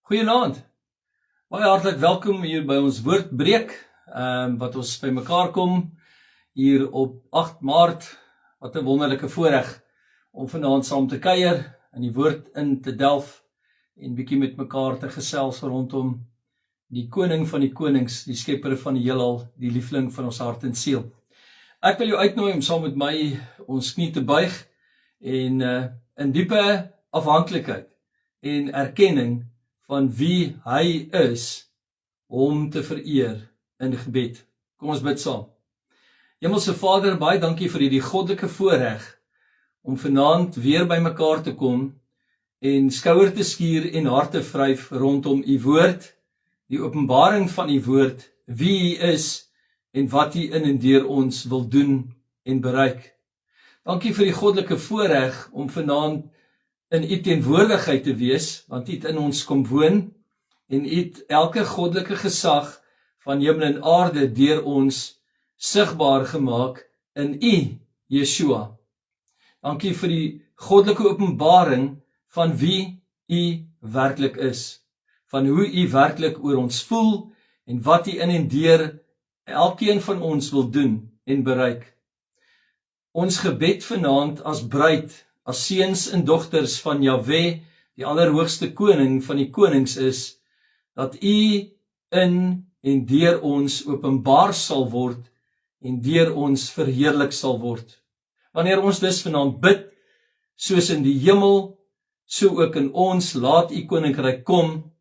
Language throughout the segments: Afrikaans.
Goeienaand. Baie hartlik welkom hier by ons woordbreek, wat ons by mekaar kom hier op 8 Maart. Wat 'n wonderlike voorreg om vanaand saam te kuier en die woord in te delf en bietjie met mekaar te gesels rondom die koning van die konings, die skepper van die heelal, die liefling van ons hart en siel. Ek wil jou uitnooi om saam met my ons knie te buig en in diepe afhanklikheid en erkenning van wie hy is, om te vereer in gebed. Kom ons bid saam. Hemelse Vader, baie dankie vir hierdie goddelike voorreg om vanaand weer by mekaar te kom en skouer te skuur en hart te vryf rondom u woord, die openbaring van u woord, wie u is en wat u in en deur ons wil doen en bereik. Dankie vir die goddelike voorreg om vanaand in u teenwoordigheid te wees, want u het in ons kom woon en u het elke goddelike gesag van hemel en aarde deur ons sigbaar gemaak in u, Yeshua. Dankie vir die goddelike openbaring van wie u werklik is, van hoe u werklik oor ons voel en wat u in en deur elkeen van ons wil doen en bereik. Ons gebed vanaand as bruid, as seuns en dogters van Jahwe, die allerhoogste koning van die konings is, dat u in en deur ons openbaar sal word en deur ons verheerlik sal word. Wanneer ons dus vanaand bid, soos in die hemel, so ook in ons, laat u koninkryk kom,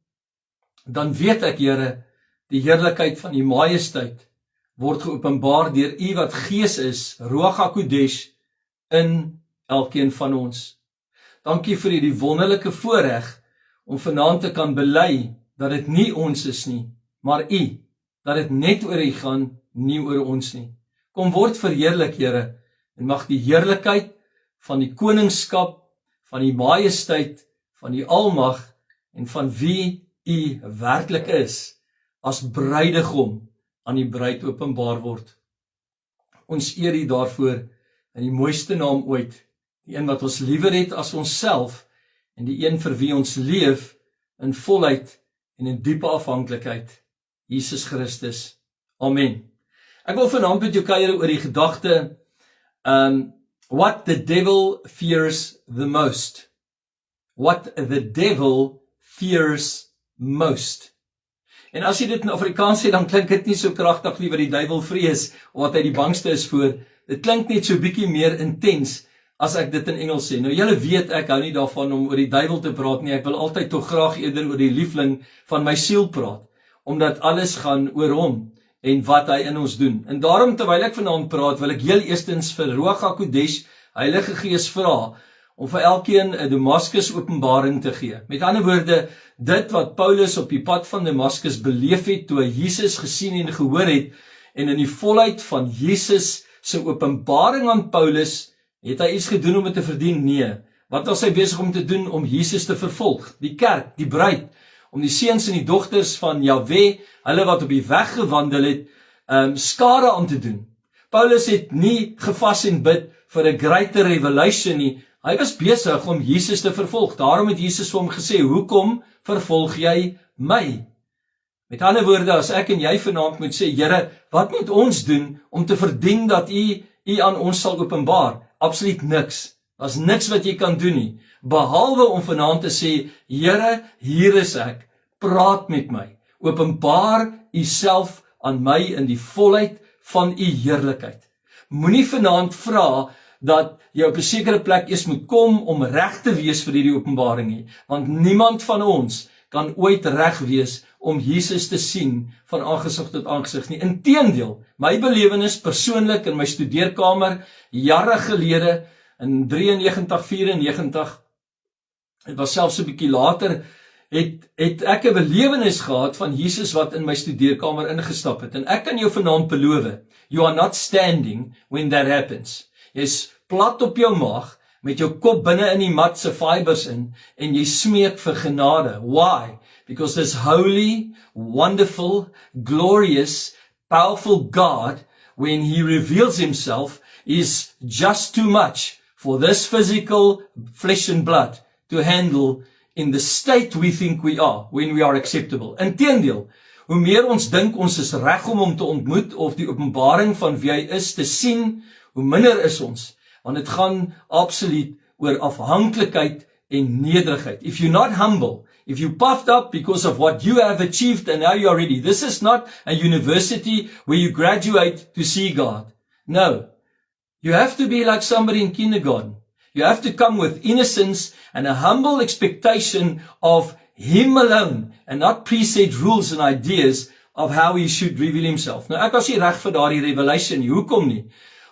dan weet ek, Here, die heerlikheid van die majesteit word geopenbaar deur u wat Gees is, Ruach HaKodesh, in elkeen van ons. Dankie vir die wonderlike voorreg om vanaand te kan bely dat dit nie ons is nie, maar u, dat dit net oor u gaan, nie oor ons nie. Kom word verheerlik, Here, en mag die heerlikheid van die koningskap, van die majesteit, van die almag en van wie u werklik is, as bruidegom aan die bruid openbaar word. Ons eer u daarvoor in die mooiste naam ooit, die een wat ons liewer het as onsself en die een vir wie ons leef in volheid en in diepe afhanklikheid, Jesus Christus. Amen. Ek wil vanaand met jou kuier oor die gedagte, what the devil fears the most. What the devil fears most. En as jy dit in Afrikaans sê, dan klink dit nie so kragtig nie wat die duiwel vrees, of wat hy die bangste is voor. Dit klink net so bietjie meer intens, as ek dit in Engels sê. Nou julle weet, ek hou nie daarvan om oor die duiwel te praat nie, ek wil altyd tog graag eerder oor die liefling van my siel praat, omdat alles gaan oor hom, en wat hy in ons doen. En daarom, terwyl ek vanaand praat, wil ek heel eerstens vir Ruach HaKodesh, Heilige Gees vra, om vir elkeen 'n Damaskus openbaring te gee. Met ander woorde, dit wat Paulus op die pad van Damaskus beleef het, toe hy Jesus gesien en gehoor het, en in die volheid van Jesus se openbaring aan Paulus, het hy iets gedoen om dit te verdien? Nee. Wat was hy besig om te doen? Om Jesus te vervolg, die kerk, die bruid, om die seuns en die dogters van Jahwe, hulle wat op die weg gewandel het, skade aan te doen. Paulus het nie gevas en bid vir 'n greater revelation nie, hy was besig om Jesus te vervolg. Daarom het Jesus vir hom gesê, hoekom vervolg jy my? Met ander woorde, as ek en jy vanaand moet sê, Here, wat moet ons doen om te verdien dat u aan ons sal openbaar? Absoluut niks. Daar's niks wat jy kan doen nie, behalwe om vanaand te sê, Here, hier is ek, praat met my, openbaar u self aan my in die volheid van u heerlikheid. Moenie vanaand vra dat jy op 'n sekere plek eers moet kom om reg te wees vir hierdie openbaring nie, want niemand van ons kan ooit reg wees om Jesus te sien van aangesig tot aangesig nie. Inteendeel, my belewenis persoonlik in my studeerkamer jare gelede in 93, 94, dit was selfs 'n bietjie later, het ek 'n belewenis gehad van Jesus wat in my studeerkamer ingestap het. En ek kan jou vanaand beloof, you are not standing when that happens. Jy's plat op jou maag, met jou kop binne in die mat se fibers in, en jy smeek vir genade. Why? Because this holy, wonderful, glorious, powerful God, when he reveals himself, is just too much for this physical flesh and blood to handle in the state we think we are when we are acceptable. Inteendeel, hoe meer ons dink ons is reg om hom te ontmoet of die openbaring van wie hy is te sien, hoe minder is ons, want dit gaan absoluut oor afhanklikheid en nederigheid. If you're not humble, if you puffed up because of what you have achieved and now you are ready, this is not a university where you graduate to see God. No, you have to be like somebody in kindergarten. You have to come with innocence and a humble expectation of Him alone and not preset rules and ideas of how He should reveal Himself. Nou ek was nie reg vir daardie revelation nie. Hoekom nie?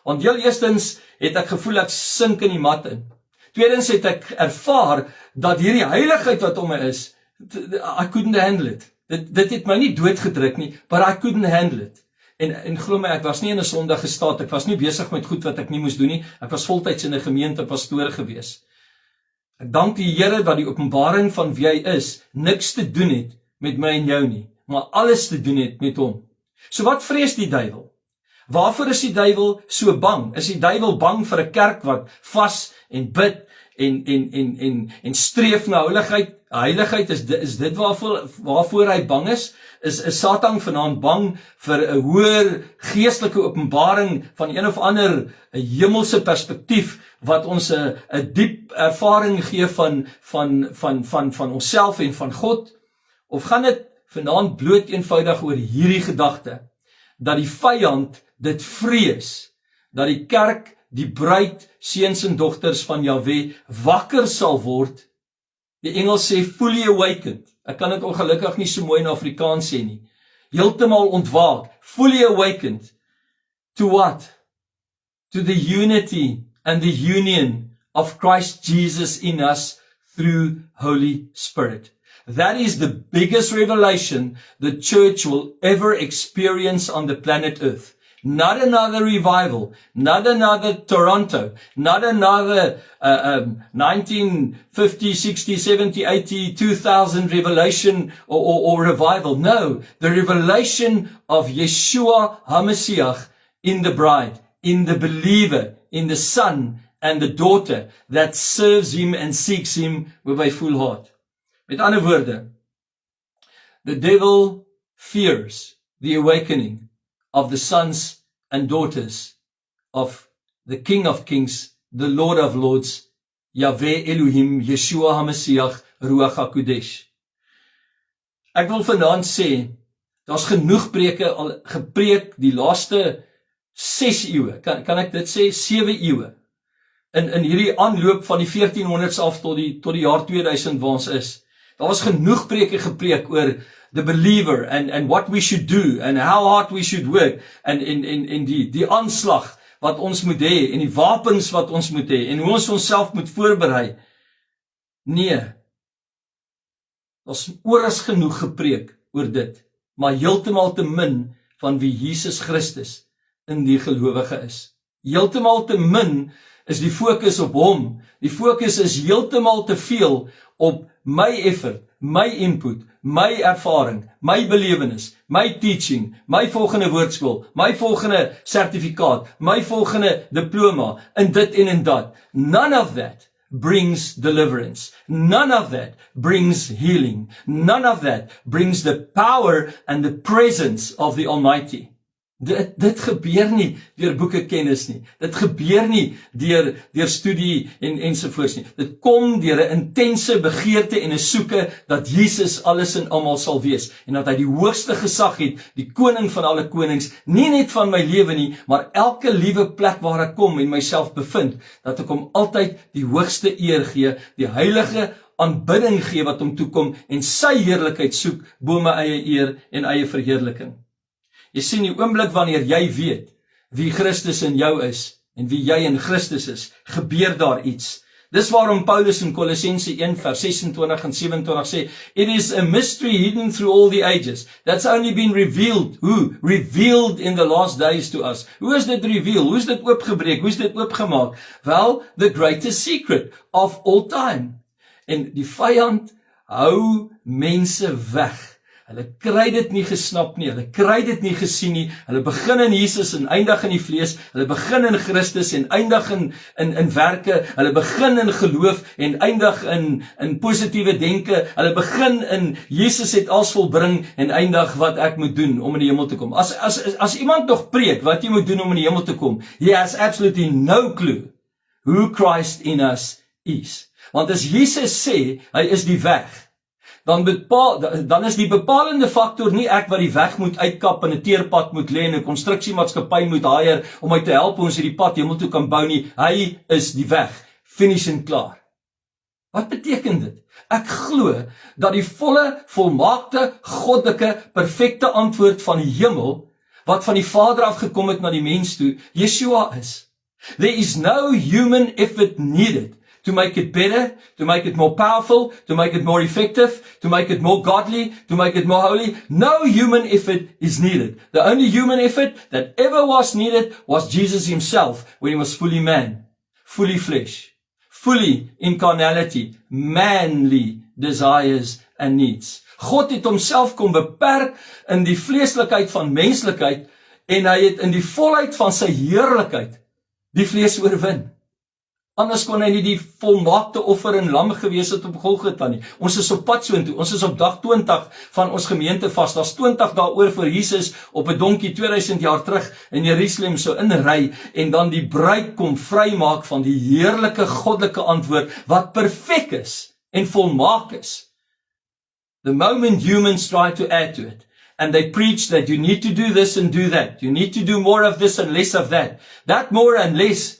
Want heel eerstens het ek gevoel ek sink in die mat in. Tweedens het ek ervaar dat hierdie heiligheid wat om my is, I couldn't handle it. Dit het my nie doodgedruk nie, but I couldn't handle it. En glo my, ek was nie in 'n sondige staat, ek was nie besig met goed wat ek nie moes doen nie, ek was voltyds in 'n gemeente pastoor gewees. Ek dank die Here dat die openbaring van wie hy is, niks te doen het met my en jou nie, maar alles te doen het met hom. So wat vrees die duiwel? Waarvoor is die duiwel so bang? Is die duiwel bang vir 'n kerk wat vas en bid en streef na heiligheid? Is dit waarvoor hy bang is? Is Satan vanaand bang vir 'n hoër geestelike openbaring van een of ander 'n hemelse perspektief wat ons 'n diep ervaring gee van onsself en van God? Of gaan dit vanaand bloot eenvoudig oor hierdie gedagte dat die vyand dit vrees, dat die kerk, die bruid, seuns en dogters van Jahwe wakker sal word? Die Engels sê fully awakened. Ek kan dit ongelukkig nie so mooi in Afrikaans sê nie. Heeltemal ontwaak, fully awakened. To what? To the unity and the union of Christ Jesus in us through Holy Spirit. That is the biggest revelation the church will ever experience on the planet Earth. Not another revival, not another Toronto, not another 1950, 60, 70, 80, 2000 revelation or revival. No, the revelation of Yeshua HaMashiach in the bride, in the believer, in the son and the daughter that serves him and seeks him with a full heart. Met ander woorde, the devil fears the awakening of the sons and daughters of the King of Kings, the Lord of Lords, Yahweh Elohim, Yeshua HaMashiach, Ruach HaKodesh. Ek wil vanaand sê, daar's genoeg preke al gepreek die laaste 6 eeue, kan ek dit sê, 7 eeue, in hierdie aanloop van die 1400s af tot die jaar 2000 waar ons is. Daar was genoeg preke gepreek oor the believer and what we should do and how hard we should work en die aanslag wat ons moet hê en die wapens wat ons moet hê en hoe ons onsself moet voorberei. Nee, daar's oorals genoeg gepreek oor dit, maar heeltemal te min van wie Jesus Christus in die gelowige is. Heeltemal te min is die fokus op hom. Die fokus is heeltemal te veel op my effort, my input, my ervaring, my belewenis, my teaching, my volgende woordskool, my volgende sertifikaat, my volgende diploma, en dit en dat. None of that brings deliverance. None of that brings healing. None of that brings the power and the presence of the Almighty. Dit gebeur nie deur boeke kennis nie. Dit gebeur nie deur studie ensovoorts nie. Dit kom deur 'n intense begeerte en 'n soeke dat Jesus alles en almal sal wees en dat hy die hoogste gesag het, die koning van alle konings, nie net van my lewe nie, maar elke liewe plek waar ek kom en myself bevind, dat ek hom altyd die hoogste eer gee, die heilige aanbidding gee wat hom toekom en sy heerlikheid soek bo my eie eer en eie verheerliking. Jy sien, die oomblik wanneer jy weet wie Christus in jou is en wie jy in Christus is, gebeur daar iets. Dis waarom Paulus in Kolossense 1 vers 26 en 27 sê, it is a mystery hidden through all the ages. That's only been revealed. Who? Revealed in the last days to us. Hoe is dit reveal? Hoe is dit oopgebreek? Hoe is dit oopgemaak? Well, the greatest secret of all time. En die vyand hou mense weg. Hulle kry dit nie gesnap nie, hulle kry dit nie gesien nie, hulle begin in Jesus en eindig in die vlees, hulle begin in Christus en eindig in werke, hulle begin in geloof en eindig in positiewe denke, hulle begin in Jesus het alles volbring en eindig wat ek moet doen om in die hemel te kom. As iemand nog preek wat jy moet doen om in die hemel te kom, he has absolutely no clue who Christ in us is. Want as Jesus sê, hy is die weg, dan is die bepalende faktor nie ek wat die weg moet uitkap en 'n teerpad moet lê en 'n konstruksiemaatskappy moet hire om my te help ons hierdie pad hemel toe kan bou nie. Hy is die weg. Finish en klaar. Wat beteken dit? Ek glo dat die volle, volmaakte, goddelike, perfekte antwoord van die hemel, wat van die Vader afgekom het na die mens toe, Yeshua is. There is no human effort needed to make it better, to make it more powerful, to make it more effective, to make it more godly, to make it more holy. No human effort is needed. The only human effort that ever was needed was Jesus himself when he was fully man, fully flesh, fully in carnality, manly desires and needs. God het homself kom beperk in die vleeslikheid van menslikheid en hy het in die volheid van sy heerlikheid die vlees oorwin. Anders kon hy nie die volmaakte offer en lam gewees het op Golgotha nie. Ons is op pad soontoe. Ons is op dag 20 van ons gemeente vas. Daar's 20 dae oor vir Jesus op 'n donkie 2000 jaar terug in Jerusalem so inry en dan die bruid kom vrymaak van die heerlike goddelike antwoord wat perfek is en volmaak is. The moment humans try to add to it, and they preach that you need to do this and do that, you need to do more of this and less of that, that more and less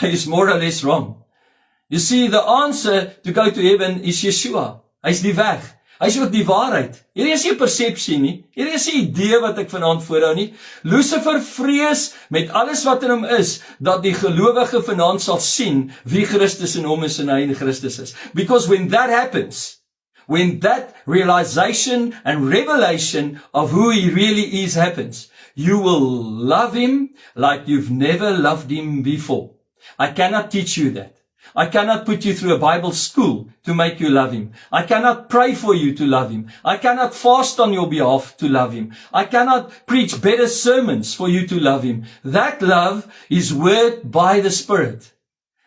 is more or less wrong. You see, the answer to go to heaven is Yeshua. Hy's die weg. Hy's ook die waarheid. Hierdie is nie persepsie nie. Hierdie is nie idee wat ek vanaand voorhou nie. Lucifer vrees met alles wat in hom is, dat die gelowige vanaand sal sien wie Christus in hom is en hy in Christus is. Because when that happens, when that realization and revelation of who he really is happens, you will love him like you've never loved him before. I cannot teach you that. I cannot put you through a Bible school to make you love him. I cannot pray for you to love him. I cannot fast on your behalf to love him. I cannot preach better sermons for you to love him. That love is worked by the Spirit.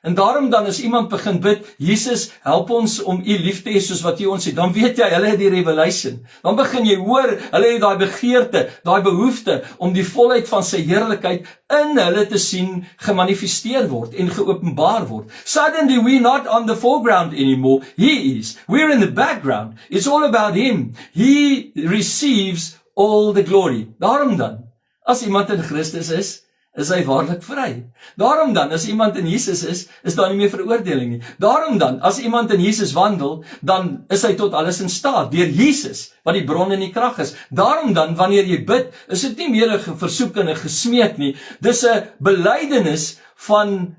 En daarom dan as iemand begin bid, Jesus, help ons om u lief te hê soos wat u ons het, dan weet jy, hulle het die revelation. Dan begin jy hoor, hulle het daai begeerte, daai behoefte om die volheid van sy heerlikheid in hulle te sien gemanifesteer word en geopenbaar word. Suddenly we're not on the foreground anymore. He is. We're in the background. It's all about him. He receives all the glory. Daarom dan, as iemand in Christus is hy waarlik vry. Daarom dan, as iemand in Jesus is daar nie meer veroordeling nie. Daarom dan, as iemand in Jesus wandel, dan is hy tot alles in staat, deur Jesus, wat die bron en die krag is. Daarom dan, wanneer jy bid, is dit nie meer 'n versoek en 'n gesmeek nie. Dis 'n belydenis van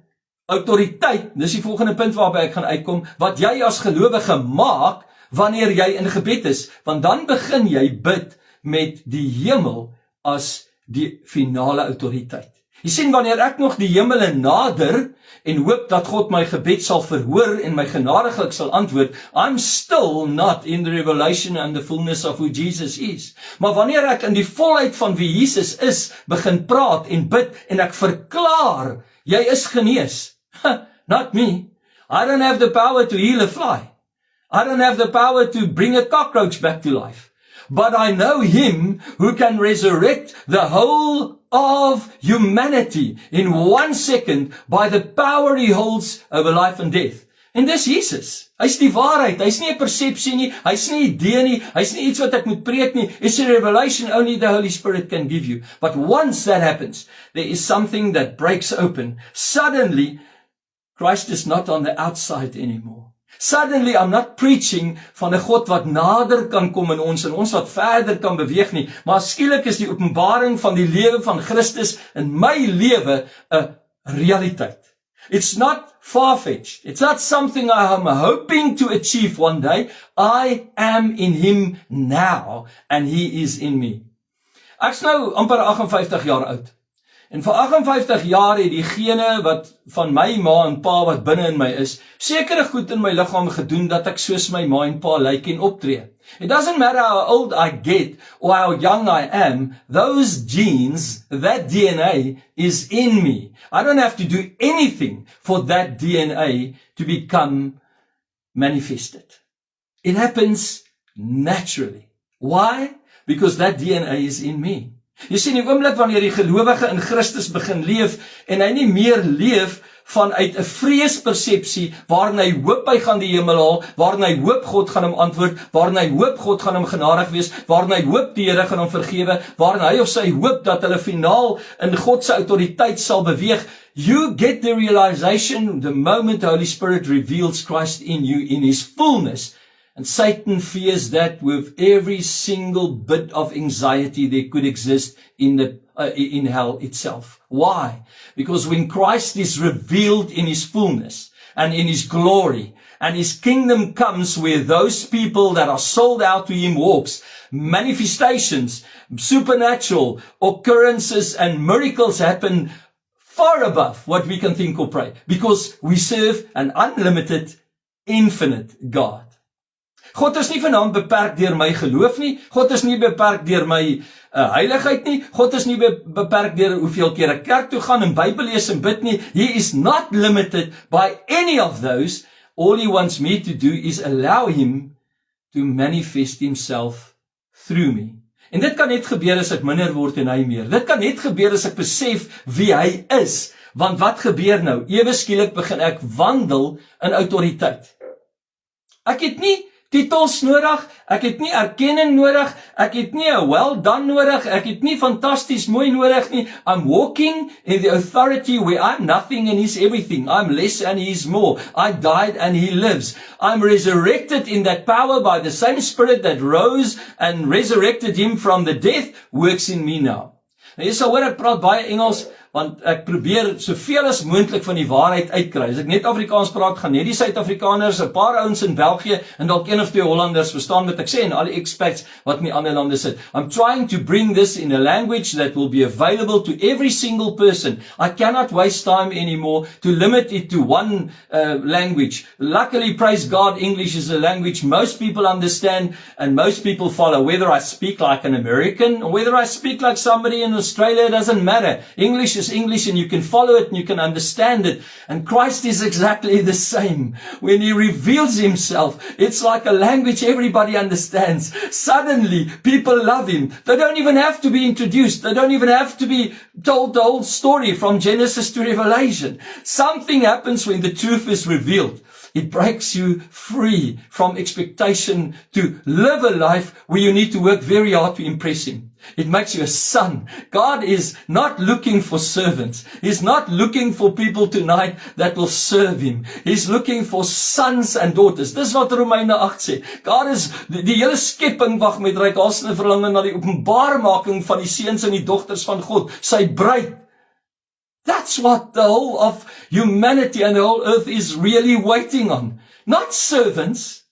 autoriteit. Dis die volgende punt waarby ek gaan uitkom, wat jy as gelowige maak, wanneer jy in gebed is. Want dan begin jy bid met die hemel as die finale autoriteit. Jy sien, wanneer ek nog die hemele nader en hoop dat God my gebed sal verhoor en my genadiglik sal antwoord, I'm still not in the revelation and the fullness of who Jesus is. Maar wanneer ek in die volheid van wie Jesus is, begin praat en bid en ek verklaar, jy is genees. Not me. I don't have the power to heal a fly. I don't have the power to bring a cockroach back to life. But I know him who can resurrect the whole of humanity in 1 second by the power he holds over life and death. En dis Jesus. Hy's die waarheid. Hy's nie 'n persepsie nie. Hy's nie 'n idee nie. Hy's nie iets wat ek moet preek nie. It's a revelation only the Holy Spirit can give you. But once that happens, there is something that breaks open. Suddenly, Christ is not on the outside anymore. Suddenly, I'm not preaching van 'n God wat nader kan kom in ons en ons wat verder kan beweeg nie, maar skielik is die openbaring van die lewe van Christus in my lewe 'n realiteit. It's not far-fetched. It's not something I am hoping to achieve one day. I am in him now and he is in me. Ek's nou amper 58 jaar oud. En vir 58 jaar het diegene wat van my ma en pa wat binne in my is, sekere goed in my liggaam gedoen dat ek soos my ma en pa lyk en optree. It doesn't matter how old I get or how young I am, those genes, that DNA is in me. I don't have to do anything for that DNA to become manifested. It happens naturally. Why? Because that DNA is in me. Jy sien, die oomblik wanneer die gelowige in Christus begin leef en hy nie meer leef vanuit 'n vreespersepsie waarin hy hoop hy gaan die hemel haal, waarin hy hoop God gaan hom antwoord, waarin hy hoop God gaan hom genadig wees, waarin hy hoop die Here gaan hom vergewe, waarin hy of sy hoop dat hulle finaal in God se autoriteit sal beweeg. You get the realization the moment the Holy Spirit reveals Christ in you in His fullness. And Satan fears that with every single bit of anxiety there could exist in hell itself. Why? Because when Christ is revealed in His fullness and in His glory, and His kingdom comes where those people that are sold out to Him walks, manifestations, supernatural occurrences and miracles happen far above what we can think or pray, because we serve an unlimited, infinite God. God is nie vanaand beperk deur my geloof nie. God is nie beperk deur my heiligheid nie. God is nie beperk deur hoeveel keer ek kerk toe gaan en Bybel lees en bid nie. He is not limited by any of those. All He wants me to do is allow Him to manifest Himself through me. En dit kan net gebeur as ek minder word en hy meer. Dit kan net gebeur as ek besef wie hy is. Want wat gebeur nou? Ewe skielik begin ek wandel in autoriteit. Ek het nie titels nodig, ek het nie erkenning nodig, ek het nie 'n well done nodig, ek het nie fantasties mooi nodig nie. I'm walking in the authority where I'm nothing and He's everything. I'm less and He's more. I died and He lives. I'm resurrected in that power by the same Spirit that rose and resurrected Him from the death, works in me now. Nou jy sal hoor ek praat baie Engels, want ek probeer soveel as moontlik van die waarheid uitkry. As ek net Afrikaans praat, gaan net die Suid-Afrikaners, 'n paar ouens in België en dalk een of twee Hollanders verstaan wat ek sê en al die expats wat in die ander lande sit. I'm trying to bring this in a language that will be available to every single person. I cannot waste time anymore to limit it to one language. Luckily, praise God, English is a language most people understand and most people follow. Whether I speak like an American or whether I speak like somebody in Australia, it doesn't matter. English is English and you can follow it and you can understand it. And Christ is exactly the same. When He reveals Himself, it's like a language everybody understands. Suddenly, people love Him. They don't even have to be introduced. They don't even have to be told the whole story from Genesis to Revelation. Something happens when the truth is revealed. It breaks you free from expectation to live a life where you need to work very hard to impress Him. It makes you a son. God is not looking for servants. He's not looking for people tonight that will serve Him. He's looking for sons and daughters. Dis wat Romeine 8 sê. God is, die hele skepping wag met reikhalsende verlange na die openbarmaking van die seuns en die dogters van God, sy bruid. That's what the whole of humanity and the whole earth is really waiting on. Not servants.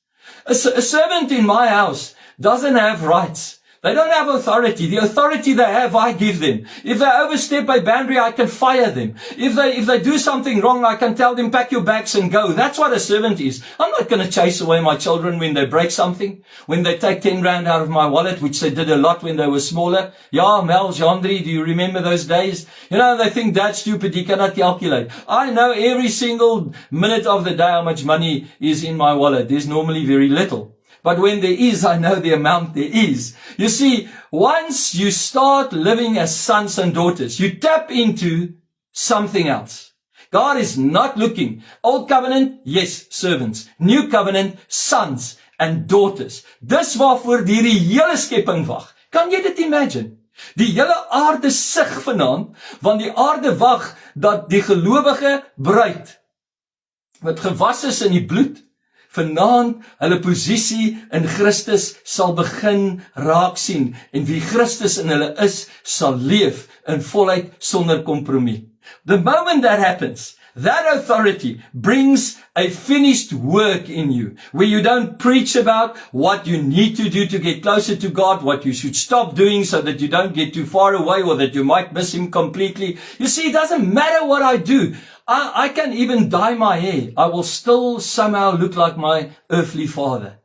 A servant in my house doesn't have rights. They don't have authority. The authority they have, I give them. If they overstep a boundary, I can fire them. If they do something wrong, I can tell them, pack your bags and go. That's what a servant is. I'm not going to chase away my children when they break something, when they take 10 rand out of my wallet, which they did a lot when they were smaller. Yeah, Mel, Jandri, do you remember those days? You know, they think that's stupid. He cannot calculate. I know every single minute of the day how much money is in my wallet. There's normally very little. But when there is, I know the amount there is. You see, once you start living as sons and daughters, you tap into something else. God is not looking. Old covenant, yes, servants. New covenant, sons and daughters. Dis waarvoor die hele skepping wag. Kan jy dit imagine? Die hele aarde sug vanaand, want die aarde wag dat die gelowige bruid, wat gewas is in die bloed, vanaand hulle posisie in Christus sal begin raak sien en wie Christus in hulle is, sal leef in volheid sonder kompromie. The moment that happens, That authority brings a finished work in you, where you don't preach about what you need to do to get closer to God, what you should stop doing so that you don't get too far away or that you might miss Him completely. You see, it doesn't matter what I do. I can even dye my hair. I will still somehow look like my earthly father.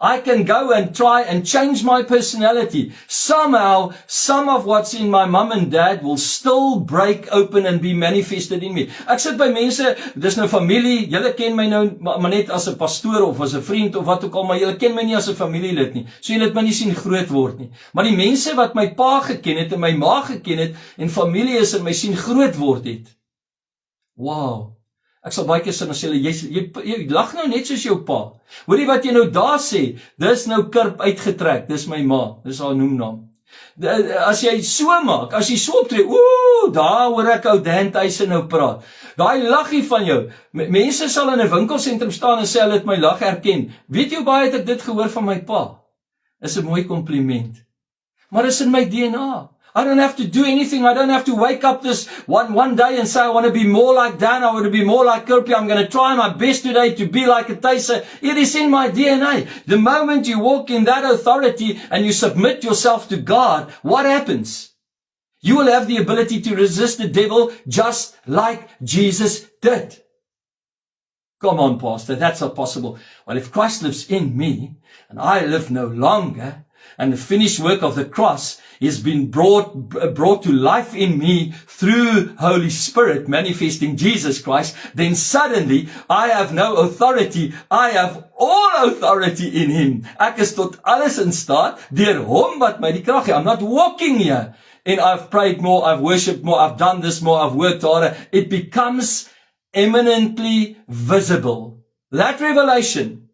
I can go and try and change my personality. Somehow, some of what's in my mum and dad will still break open and be manifested in me. Ek sit by mense, dis nou familie, julle ken my nou maar net as 'n pastoor of as 'n vriend of wat ook al, maar julle ken my nie as 'n familielid nie. So julle het my nie sien groot word nie. Maar die mense wat my pa geken het en my ma geken het en familie is en my sien groot word het. Wow. Ek sal baie keer sê, as jy lag nou net soos jou pa. Hoorie wat jy nou daar sê, dis nou kurp uitgetrek, dis my ma, dis haar noemnaam. As jy so maak, as jy so optree, daar hoor ek ou Dan Tyson nou praat. Daai laggie van jou, mense sal in 'n winkelsentrum staan en sê hulle het my lag herken. Weet jy hoe baie het ek dit gehoor van my pa? Is 'n mooi kompliment. Maar is in my DNA. I don't have to do anything. I don't have to wake up this one day and say, I want to be more like Dan. I want to be more like Kirby. I'm going to try my best today to be like a Tyson. It is in my DNA. The moment you walk in that authority and you submit yourself to God, what happens? You will have the ability to resist the devil just like Jesus did. Come on, Pastor, that's not possible. Well, if Christ lives in me and I live no longer, and the finished work of the cross has been brought to life in me through Holy Spirit manifesting Jesus Christ, then suddenly I have no authority. I have all authority in Him. Ek is tot alles in staat deur Hom wat my die krag gee. I'm not walking here and I've prayed more, I've worshipped more, I've done this more, I've worked harder. It becomes eminently visible. That revelation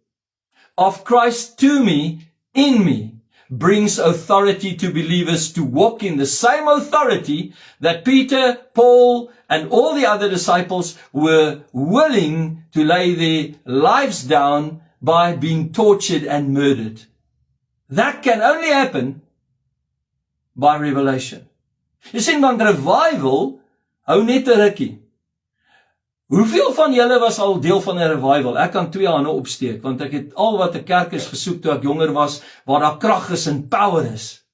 of Christ to me, in me, brings authority to believers to walk in the same authority that Peter, Paul, and all the other disciples were willing to lay their lives down by being tortured and murdered. That can only happen by revelation. Jy sien, want revival hou net 'n rukkie. Hoeveel van julle was al deel van 'n revival? Ek kan 2 hande opsteek, want ek het al wat 'n kerk is gesoek toe ek jonger was, waar daar krag is en power is.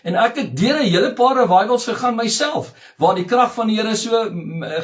En ek het deur 'n hele paar revivals gegaan myself, waar die krag van die Here so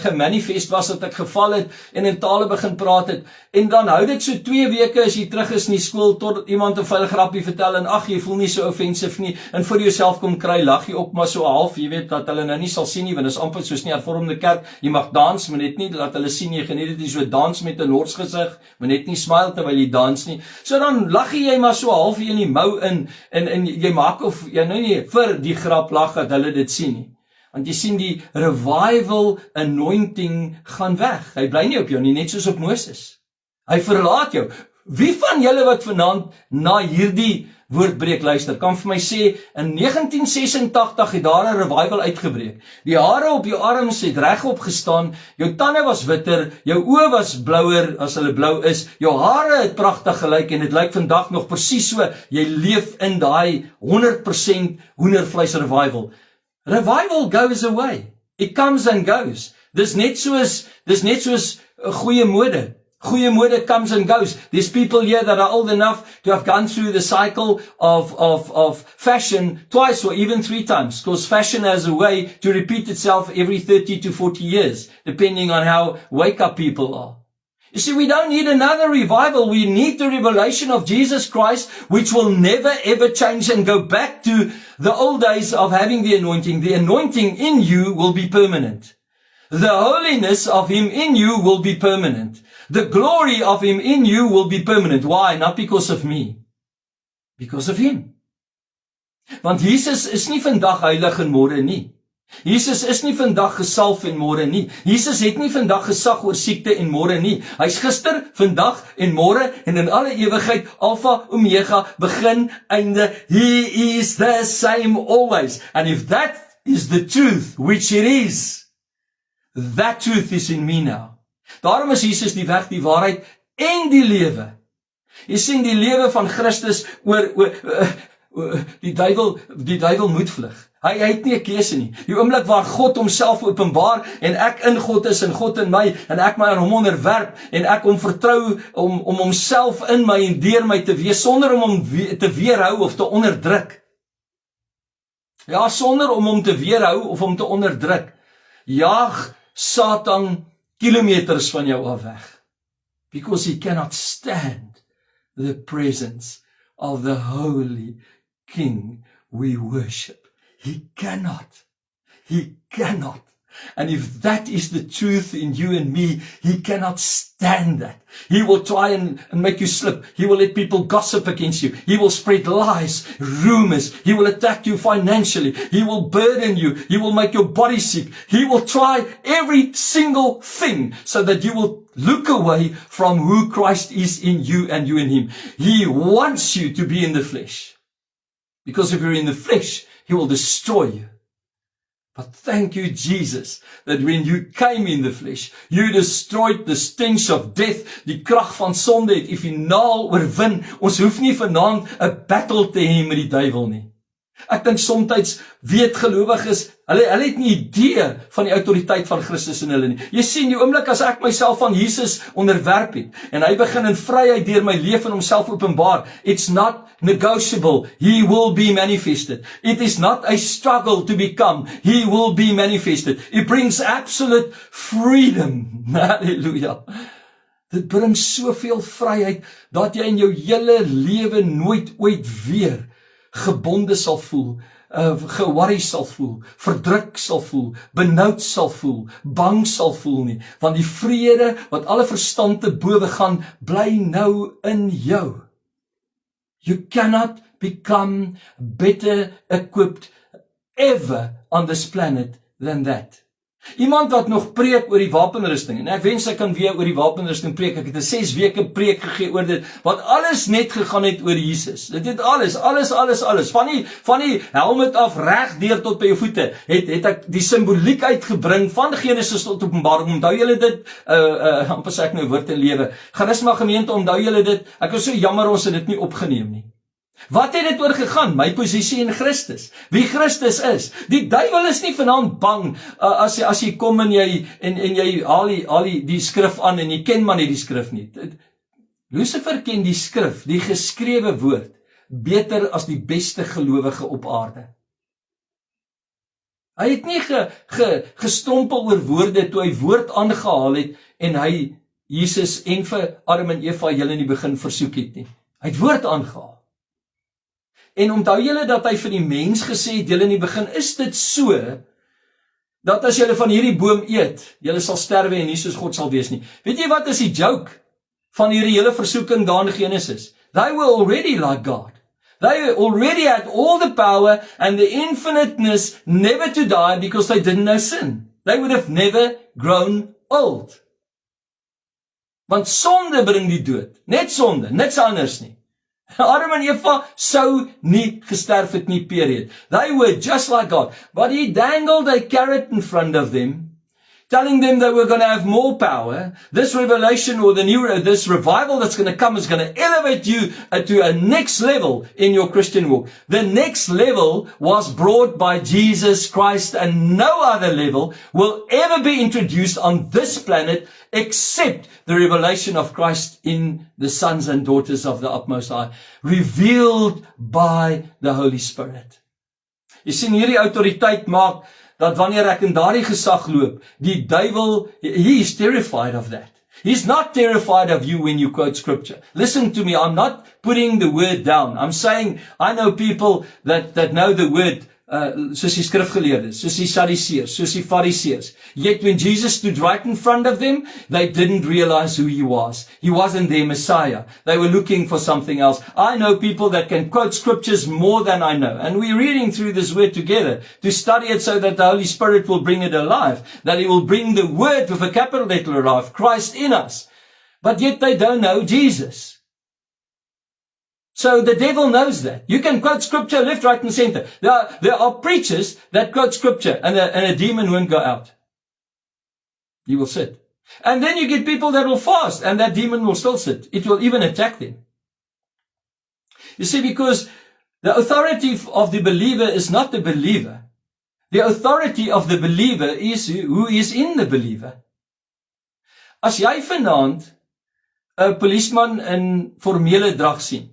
gemanifest was dat ek geval het en in tale begin praat het. En dan hou dit so 2 weke as jy terug is in die skool tot iemand 'n vuile grappie vertel en ag, jy voel nie so offensive nie en vir jouself kom kry, lag jy ook maar so half, jy weet dat hulle nou nie sal sien nie, want dit is amper soos nie hervormde kerk. Jy mag dans, maar net nie laat hulle sien jy geniet dit nie, so dans met 'n lorsgesig, maar net nie smile terwyl jy dans nie. So dan lag jy maar so half in die mou in en jy maak of jy nou nie vir die grap lag dat hulle dit sien nie. Want jy sien die revival anointing gaan weg. Hy bly nie op jou nie, net soos op Moses. Hy verlaat jou. Wie van julle wat vanaand na hierdie woordbreek luister, kan vir my sê, in 1986 het daar 'n revival uitgebreek. Die hare op jou arms het regop gestaan, jou tande was witter, jou oë was blouer as hulle blou is, jou hare het pragtig gelyk en dit lyk vandag nog presies so. Jy leef in daai 100% hoendervleis revival. Revival goes away. It comes and goes. Dis net soos 'n goeie mode. Goeie mode comes and goes. There's people here that are old enough to have gone through the cycle of fashion twice or even 3 times, because fashion has a way to repeat itself every 30 to 40 years, depending on how wake-up people are. You see, we don't need another revival. We need the revelation of Jesus Christ, which will never ever change and go back to the old days of having the anointing. The anointing in you will be permanent. The holiness of Him in you will be permanent. The glory of Him in you will be permanent. Why? Not because of me. Because of Him. Want Jesus is nie vandag heilig en môre nie. Jesus is nie vandag gesalf en môre nie. Jesus het nie vandag gesag oor siekte en môre nie. Hy's gister, vandag en môre en in alle ewigheid, Alpha, Omega, begin, einde. He is the same always. And if that is the truth, which it is, that truth is in me now. Daarom is Jesus die weg, die waarheid en die lewe. Jy sien die lewe van Christus oor die duiwel moet vlug. Hy het nie 'n keuse nie. Die oomblik waar God homself openbaar en ek in God is en God in my en ek my aan hom onderwerp en ek hom vertrou om homself in my en deur my te wees sonder om hom te weerhou of te onderdruk. Ja, sonder om hom te weerhou of hom te onderdruk. Jaag Satan kilometers van jou af weg. Because he cannot stand the presence of the holy King we worship. He cannot. He cannot. And if that is the truth in you and me, he cannot stand that. He will try and make you slip. He will let people gossip against you. He will spread lies, rumors. He will attack you financially. He will burden you. He will make your body sick. He will try every single thing so that you will look away from who Christ is in you and you in him. He wants you to be in the flesh. Because if you're in the flesh, he will destroy you. But thank you, Jesus, that when you came in the flesh, you destroyed the stench of death, die krag van sonde het u finaal oorwin. Ons hoef nie vanaand 'n battle te hê met die duiwel nie. Ek dink soms weet gelowiges, hulle het nie idee van die autoriteit van Christus in hulle nie. Jy sien, die oomblik as ek myself aan Jesus onderwerp het, en hy begin in vryheid deur my lewe en homself openbaar, it's not negotiable. He will be manifested. It is not a struggle to become. He will be manifested. It brings absolute freedom. Hallelujah. Dit bring soveel vryheid, dat jy in jou hele lewe nooit ooit weer gebonde sal voel, geworry sal voel, verdruk sal voel, benoud sal voel, bang sal voel nie, want die vrede wat alle verstand te bowe gaan, bly nou in jou. You cannot become better equipped ever on this planet than that. Iemand wat nog preek oor die wapenrusting, en ek wens ek kan weer oor die wapenrusting preek, ek het 'n 6 weke preek gegee oor dit, wat alles net gegaan het oor Jesus. Dit het alles, van die helmet af reg deur tot by jou voete, het ek die simboliek uitgebring, van Genesis tot Openbaring. Onthou julle dit, amper sê ek nou woord en lewe, Charisma gemeente, onthou julle dit, ek is so jammer ons het dit nie opgeneem nie. Wat het dit oor gegaan? My posisie in Christus. Wie Christus is. Die duiwel is nie vanaand bang as jy kom en jy haal die skrif aan en jy ken maar nie die skrif nie. Lucifer ken die skrif, die geskrewe woord, beter as die beste gelowige op aarde. Hy het nie gestrompel oor woorde toe hy woord aangehaal het en hy Jesus en vir Adam en Eva julle in die begin versoek het nie. Hy het woord aangehaal. En onthou julle dat hy vir die mens gesê het, julle in die begin, is dit so, dat as julle van hierdie boom eet, julle sal sterwe en nie soos God sal wees nie. Weet jy wat is die joke van hierdie hele versoeking daar in Genesis? They were already like God. They already had all the power and the infiniteness never to die because they didn't know sin. They would have never grown old. Want sonde bring die dood. Net sonde, niks anders nie. Adam en Eva sou nie gesterf het nie, period. They were just like God. But he dangled a carrot in front of them, telling them they were going to have more power. This revelation or this revival that's going to come is going to elevate you to a next level in your Christian walk. The next level was brought by Jesus Christ, and no other level will ever be introduced on this planet except the revelation of Christ in the sons and daughters of the Utmost High, revealed by the Holy Spirit. Jy sien, hierdie autoriteit maak dat wanneer ek in daardie gesag loop, die duiwel, he is terrified of that. He's not terrified of you when you quote scripture. Listen to me, I'm not putting the word down. I'm saying, I know people that know the word, soos die skrifgeleerdes, soos die Sadduceërs, soos die Fariseërs. Yet when Jesus stood right in front of them, they didn't realize who he was. He wasn't their Messiah. They were looking for something else. I know people that can quote scriptures more than I know. And we're reading through this word together to study it so that the Holy Spirit will bring it alive. That he will bring the word with a capital letter alive, Christ in us. But yet they don't know Jesus. So the devil knows that. You can quote scripture left, right, and center. There are preachers that quote scripture and a demon won't go out. He will sit. And then you get people that will fast and that demon will still sit. It will even attack them. You see, because the authority of the believer is not the believer. The authority of the believer is who is in the believer. As jy vanaand 'n polisieman in formele drag sien,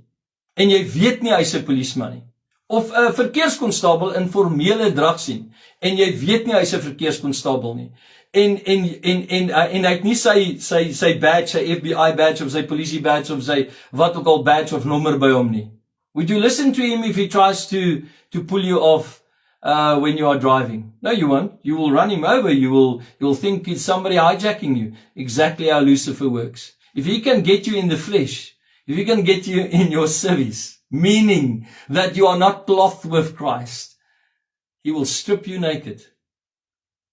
en jy weet nie hy's 'n polisieman nie, of 'n verkeerskonstabel in formele drag sien, en jy weet nie hy's 'n verkeerskonstabel nie, en hy het nie sy badge, sy FBI badge, of sy polisie badge, of sy wat ook al badge of nommer by hom nie. Would you listen to him if he tries to pull you off when you are driving? No, you won't. You will run him over. You'll think it's somebody hijacking you. Exactly how Lucifer works. If he can get you in the flesh, if he can get you in your service, meaning that you are not clothed with Christ, he will strip you naked.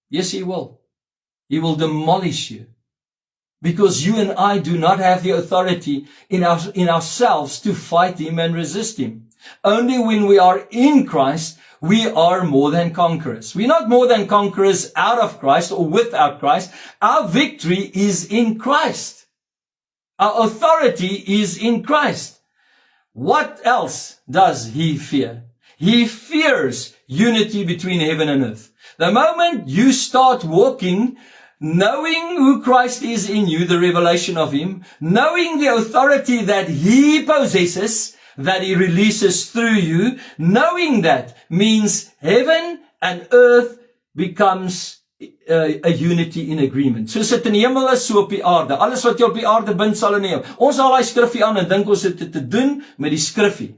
Yes, he will. He will demolish you. Because you and I do not have the authority in ourselves to fight him and resist him. Only when we are in Christ, we are more than conquerors. We're not more than conquerors out of Christ or without Christ. Our victory is in Christ. Our authority is in Christ. What else does he fear? He fears unity between heaven and earth. The moment you start walking, knowing who Christ is in you, the revelation of him, knowing the authority that he possesses, that he releases through you, knowing that means heaven and earth becomes a unity in agreement. Soos dit in die hemel is, so op die aarde. Alles wat jy op die aarde bind, sal in die hemel. Ons haal die skriffie aan en dink ons het dit te doen met die skriffie.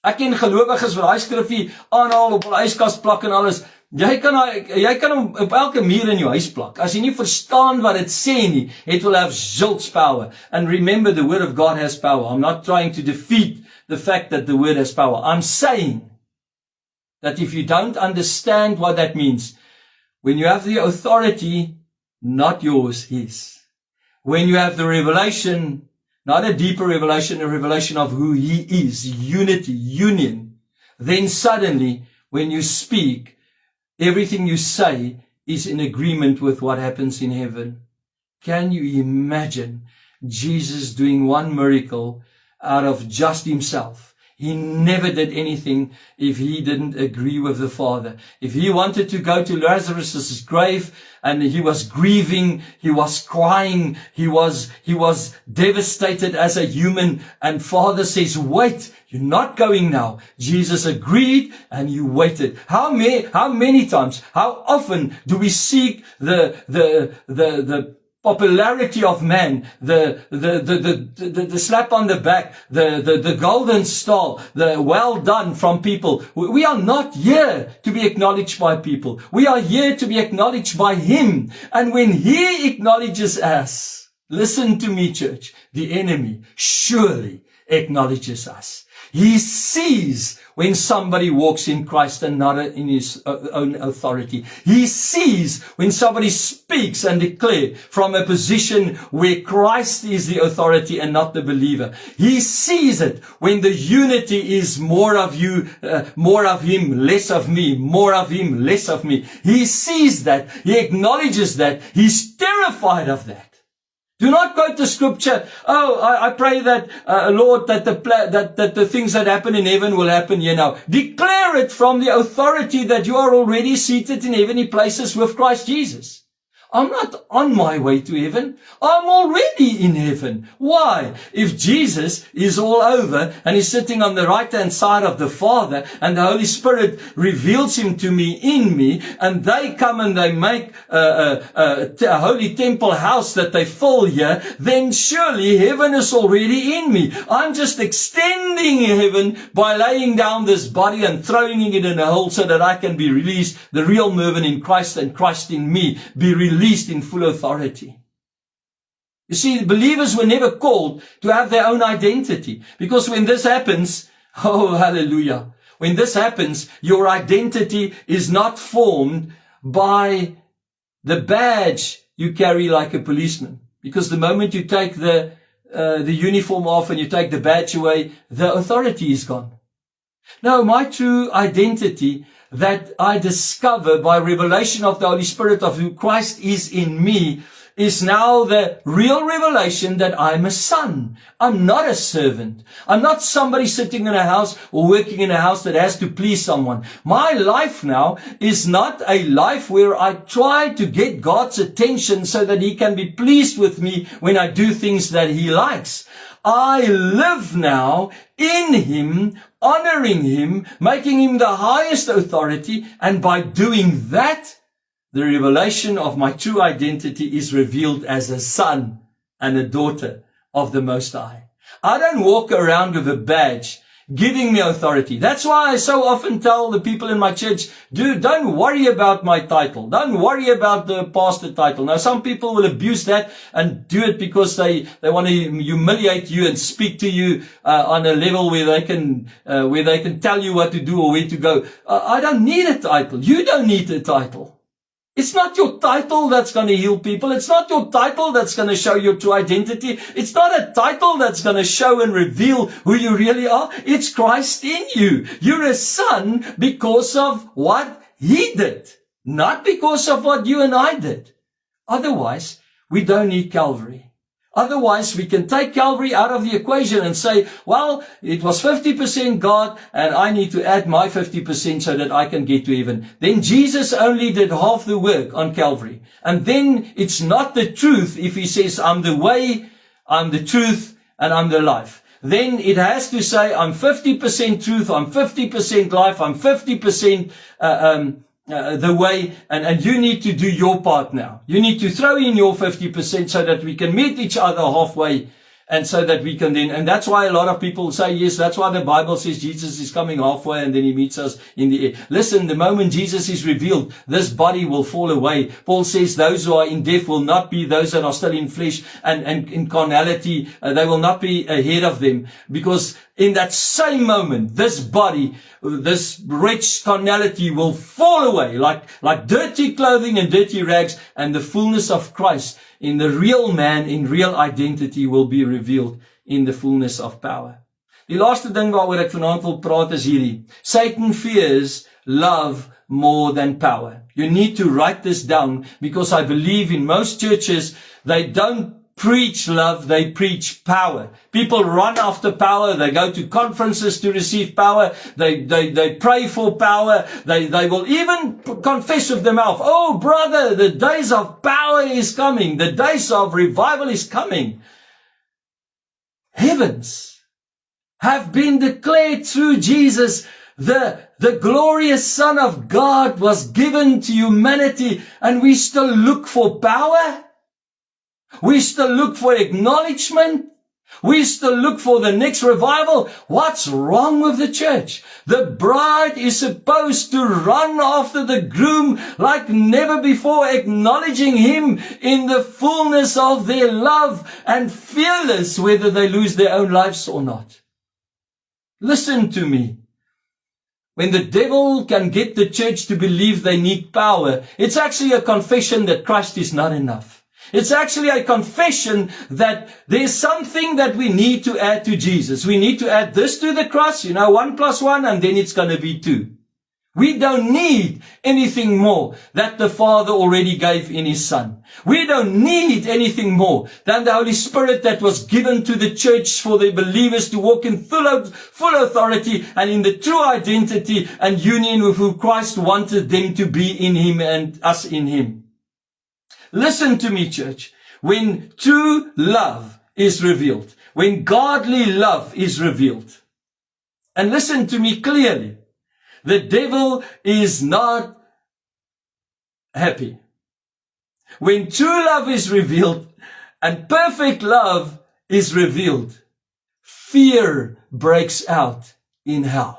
Ek ken gelowiges wat die skriffie aanhaal, op hulle yskas plak en alles. Jy kan hom op elke muur in jou huis plak. As jy nie verstaan wat dit sê nie, it will have zilch power. And remember, the word of God has power. I'm not trying to defeat the fact that the word has power. I'm saying that if you don't understand what that means, when you have the authority, not yours, his. When you have the revelation, not a deeper revelation, a revelation of who he is, unity, union, then suddenly, when you speak, everything you say is in agreement with what happens in heaven. Can you imagine Jesus doing one miracle out of just himself? He never did anything if he didn't agree with the Father. If he wanted to go to Lazarus' grave and he was grieving, he was crying, he was devastated as a human, and Father says, wait, you're not going now. Jesus agreed and you waited. How many times, how often do we seek the popularity of man, the slap on the back, the golden star, the well done from people? We are not here to be acknowledged by people. We are here to be acknowledged by him. And when he acknowledges us, listen to me, church, the enemy surely acknowledges us. He sees when somebody walks in Christ and not in his own authority. He sees when somebody speaks and declares from a position where Christ is the authority and not the believer. He sees it when the unity is more of you, more of him, less of me, more of him, less of me. He sees that. He acknowledges that. He's terrified of that. Do not quote the scripture, I pray that, Lord, that the things that happen in heaven will happen here now. Declare it from the authority that you are already seated in heavenly places with Christ Jesus. I'm not on my way to heaven. I'm already in heaven. Why? If Jesus is all over and he's sitting on the right-hand side of the Father and the Holy Spirit reveals him to me in me, and they come and they make a holy temple house that they fill here, then surely heaven is already in me. I'm just extending heaven by laying down this body and throwing it in a hole so that I can be released, the real Mervyn in Christ and Christ in me, be released in full authority. You see, believers were never called to have their own identity, because when this happens, oh hallelujah, when this happens, your identity is not formed by the badge you carry like a policeman, because the moment you take the uniform off and you take the badge away, the authority is gone. No, my true identity that I discover by revelation of the Holy Spirit of who Christ is in me is now the real revelation that I'm a son. I'm not a servant. I'm not somebody sitting in a house or working in a house that has to please someone. My life now is not a life where I try to get God's attention so that He can be pleased with me when I do things that He likes. I live now in Him, honoring Him, making Him the highest authority, and by doing that, the revelation of my true identity is revealed as a son and a daughter of the Most High. I don't walk around with a badge giving me authority. That's why I so often tell the people in my church, don't worry about my title. Don't worry about the pastor title. Now, some people will abuse that and do it because they want to humiliate you and speak to you on a level where they can tell you what to do or where to go. I don't need a title. You don't need a title. It's not your title that's going to heal people. It's not your title that's going to show your true identity. It's not a title that's going to show and reveal who you really are. It's Christ in you. You're a son because of what He did, not because of what you and I did. Otherwise, we don't need Calvary. Otherwise, we can take Calvary out of the equation and say, well, it was 50% God, and I need to add my 50% so that I can get to heaven. Then Jesus only did half the work on Calvary. And then it's not the truth if He says, I'm the way, I'm the truth, and I'm the life. Then it has to say, I'm 50% truth, I'm 50% life, I'm 50% the way, and you need to do your part now. You need to throw in your 50% so that we can meet each other halfway, and so that we can then, and that's why a lot of people say, yes, that's why the Bible says Jesus is coming halfway and then He meets us in the air. Listen, the moment Jesus is revealed, this body will fall away. Paul says those who are in death will not be those that are still in flesh and in carnality. They will not be ahead of them, because in that same moment, this body, this wretched carnality will fall away like dirty clothing and dirty rags, and the fullness of Christ in the real man, in real identity, will be revealed in the fullness of power. Die laaste ding waaroor ek vanaand wil praat is hierdie. Satan fears love more than power. You need to write this down, because I believe in most churches, they don't preach love, they preach power. People run after power. They go to conferences to receive power. They pray for power. They will even confess with their mouth, oh brother, the days of power is coming. The days of revival is coming. Heavens have been declared through Jesus. The glorious Son of God was given to humanity, and we still look for power. We still look for acknowledgement. We still look for the next revival. What's wrong with the church? The bride is supposed to run after the groom like never before, acknowledging Him in the fullness of their love and fearless whether they lose their own lives or not. Listen to me. When the devil can get the church to believe they need power, it's actually a confession that Christ is not enough. It's actually a confession that there's something that we need to add to Jesus. We need to add this to the cross, 1 plus 1, and then it's going to be 2. We don't need anything more that the Father already gave in His Son. We don't need anything more than the Holy Spirit that was given to the church for the believers to walk in full authority and in the true identity and union with who Christ wanted them to be in Him and us in Him. Listen to me, church. When true love is revealed, when godly love is revealed, and listen to me clearly, the devil is not happy. When true love is revealed and perfect love is revealed, fear breaks out in hell.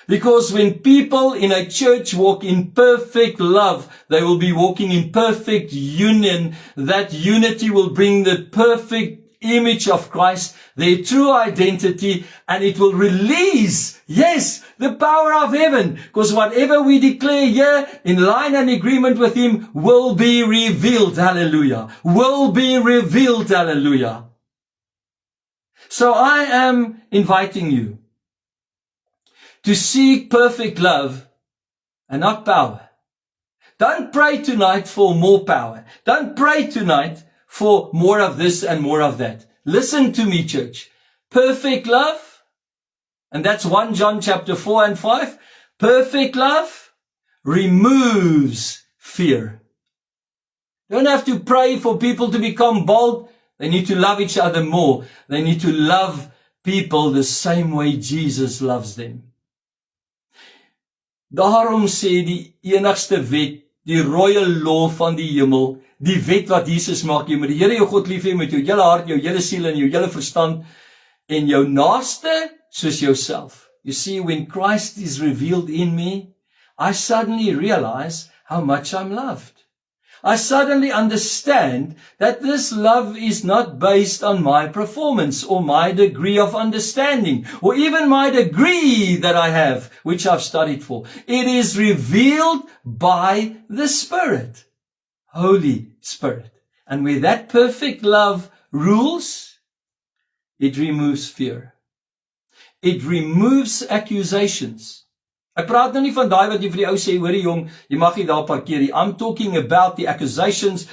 Because when people in a church walk in perfect love, they will be walking in perfect union. That unity will bring the perfect image of Christ, their true identity, and it will release, yes, the power of heaven. Because whatever we declare here in line and agreement with Him will be revealed. Hallelujah. Will be revealed. Hallelujah. So I am inviting you to seek perfect love and not power. Don't pray tonight for more power. Don't pray tonight for more of this and more of that. Listen to me, church. Perfect love, and that's 1 John chapter 4 and 5. Perfect love removes fear. Don't have to pray for people to become bold. They need to love each other more. They need to love people the same way Jesus loves them. Daarom sê die enigste wet, die royal law van die hemel, die wet wat Jesus maak, jy moet die Here jou God lief hê met jou hele hart, jou hele siel en jou hele verstand, en jou naaste soos jouself. You see, when Christ is revealed in me, I suddenly realize how much I'm loved. I suddenly understand that this love is not based on my performance or my degree of understanding or even my degree that I have, which I've studied for. It is revealed by the Spirit, Holy Spirit. And where that perfect love rules, it removes fear. It removes accusations. Ek praat nou nie van daai wat jy vir die ou sê, hoorie jong, jy mag nie daar parkeer nie. I'm talking about the accusations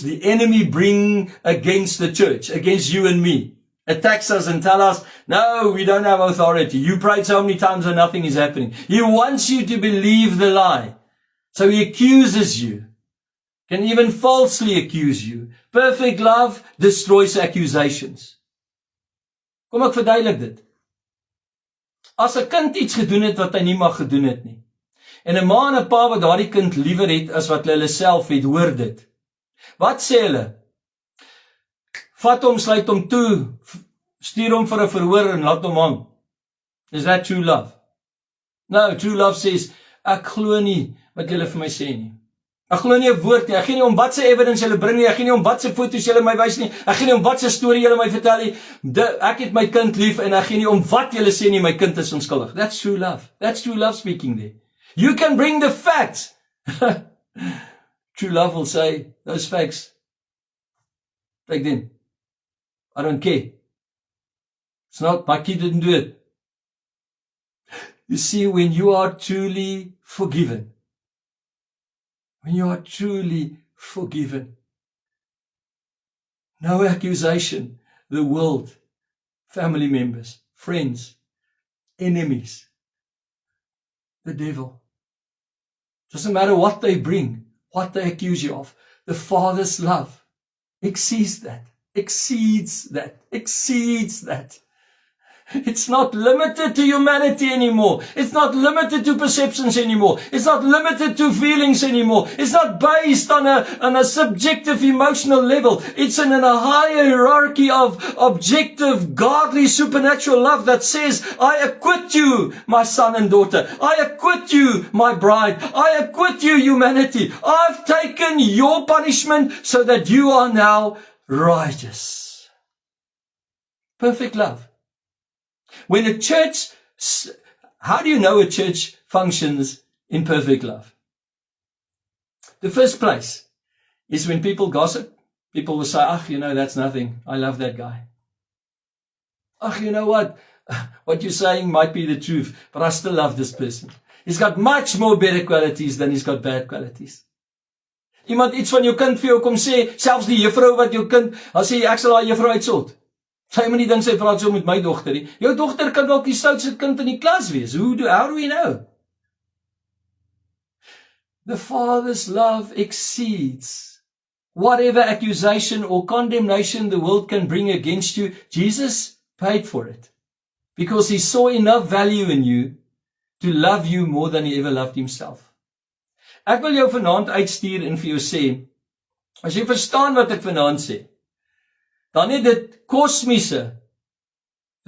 the enemy bring against the church, against you and me. Attacks us and tell us, no, we don't have authority. You prayed so many times and nothing is happening. He wants you to believe the lie. So he accuses you. Can even falsely accuse you. Perfect love destroys accusations. Kom ek verduidelik dit. As 'n kind iets gedoen het wat hy nie mag gedoen het nie, en 'n ma en 'n pa wat daardie kind liewer het as wat hulle self het, hoor dit. Wat sê hulle? Vat hom, sluit hom toe, stuur hom vir 'n verhoor en laat hom hang. Is that true love? No, true love says, ek glo nie wat julle vir my sê nie. Ek glo nie 'n woord nie. Ek gee nie om wat se evidence julle bring nie. Ek gee nie om wat se foto's julle my wys nie. Ek gee nie om wat se storie julle my vertel nie. Ek het my kind lief en ek gee nie om wat julle sê nie. My kind is onskuldig. That's true love. That's true love speaking there. You can bring the facts. True love will say, those facts, take them. I don't care. It's not, my kid didn't do it. You see, when you are truly forgiven, when you are truly forgiven, no accusation, the world, family members, friends, enemies, the devil. Doesn't matter what they bring, what they accuse you of. The Father's love exceeds that, exceeds that, exceeds that. It's not limited to humanity anymore. It's not limited to perceptions anymore. It's not limited to feelings anymore. It's not based on a subjective emotional level. It's in a higher hierarchy of objective, godly, supernatural love that says, I acquit you, my son and daughter. I acquit you, my bride. I acquit you, humanity. I've taken your punishment so that you are now righteous. Perfect love. When a church, how do you know a church functions in perfect love? The first place is when people gossip. People will say, you know, that's nothing. I love that guy. You know what? What you're saying might be the truth, but I still love this person. He's got much more better qualities than he's got bad qualities. Iemand iets van jou kind vir jou kom sê, selfs die juffrou wat jou kind, dan sê ek sal haar juffrou uitsort. Sy moet nie dink sy praat so met my dogter nie. Jou dogter kan dalk die stoutste kind in die klas wees. How do we know? The Father's love exceeds whatever accusation or condemnation the world can bring against you. Jesus paid for it because he saw enough value in you to love you more than he ever loved himself. Ek wil jou vanaand uitstuur en vir jou sê, as jy verstaan wat ek vanaand sê, dan het dit kosmiese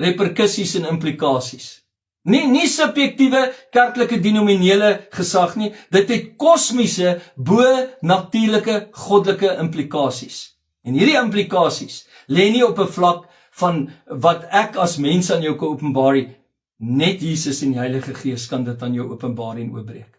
reperkusies en implikasies. Nie subjektiewe kerklike denominele gesag nie, dit het kosmiese bo-natuurlike goddelike implikasies. En hierdie implikasies lê nie op 'n vlak van wat ek as mens aan jou kan openbaar nie. Net Jesus en die Heilige Gees kan dit aan jou openbaar en oopbreek.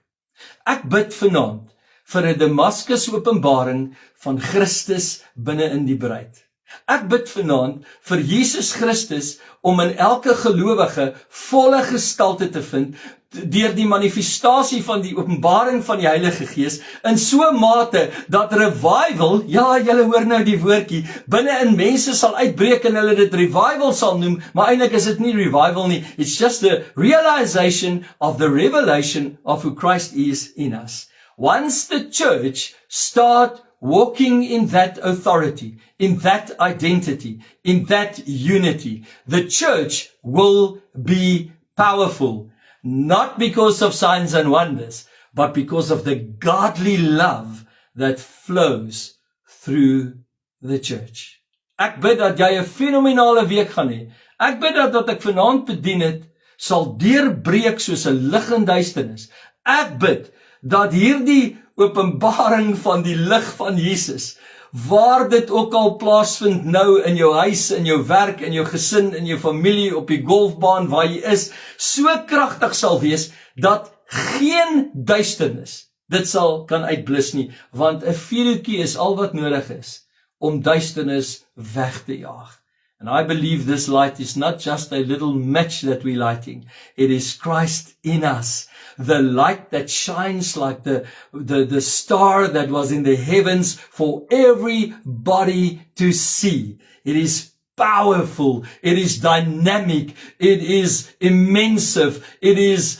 Ek bid vanaand vir 'n Damaskus openbaring van Christus binne in die bruid. Ek bid vanaand vir Jesus Christus om in elke gelowige volle gestalte te vind deur die manifestasie van die openbaring van die Heilige Gees in so 'n mate dat revival, ja, julle hoor nou die woordjie, binne in mense sal uitbreek en hulle dit revival sal noem, maar eintlik is dit nie revival nie. It's just the realization of the revelation of who Christ is in us. Once the church start walking in that authority, in that identity, in that unity, the church will be powerful, not because of signs and wonders, but because of the godly love that flows through the church. Ek bid dat jy 'n fenominale week gaan hê. Ek bid dat wat ek vanaand bedien het, sal deurbreek soos 'n lig in duisternis. Ek bid dat hierdie openbaring van die lig van Jesus, waar dit ook al plaasvind nou in jou huis, in jou werk, in jou gesin, in jou familie, op die golfbaan waar jy is, so kragtig sal wees, dat geen duisternis dit sal kan uitblus nie, want 'n vuurtjie is al wat nodig is om duisternis weg te jaag. And I believe this light is not just a little match that we're lighting. It is Christ in us. The light that shines like the star that was in the heavens for everybody to see. It is powerful. It is dynamic. It is immense. It is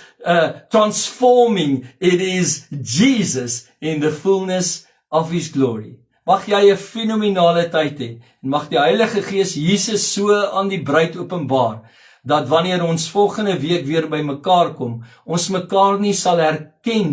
transforming. It is Jesus in the fullness of His glory. Mag jy 'n fenominale tyd hê en mag die Heilige Gees Jesus so aan die bruid openbaar dat wanneer ons volgende week weer by mekaar kom, ons mekaar nie sal herken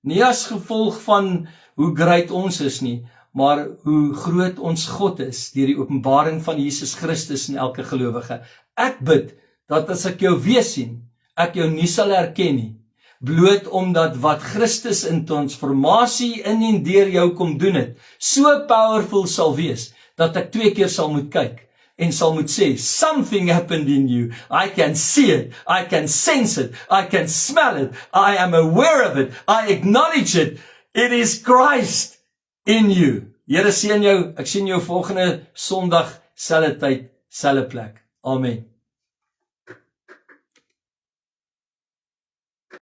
nie as gevolg van hoe groot ons is nie, maar hoe groot ons God is deur die openbaring van Jesus Christus in elke gelowige. Ek bid dat as ek jou weer sien, ek jou nie sal herken nie, bloot omdat wat Christus in transformasie in en deur jou kom doen het, so powerful sal wees, dat ek 2 keer sal moet kyk, en sal moet sê, something happened in you, I can see it, I can sense it, I can smell it, I am aware of it, I acknowledge it, it is Christ in you. Here seën jou, ek sien jou volgende Sondag, selfde tyd, selfde plek. Amen.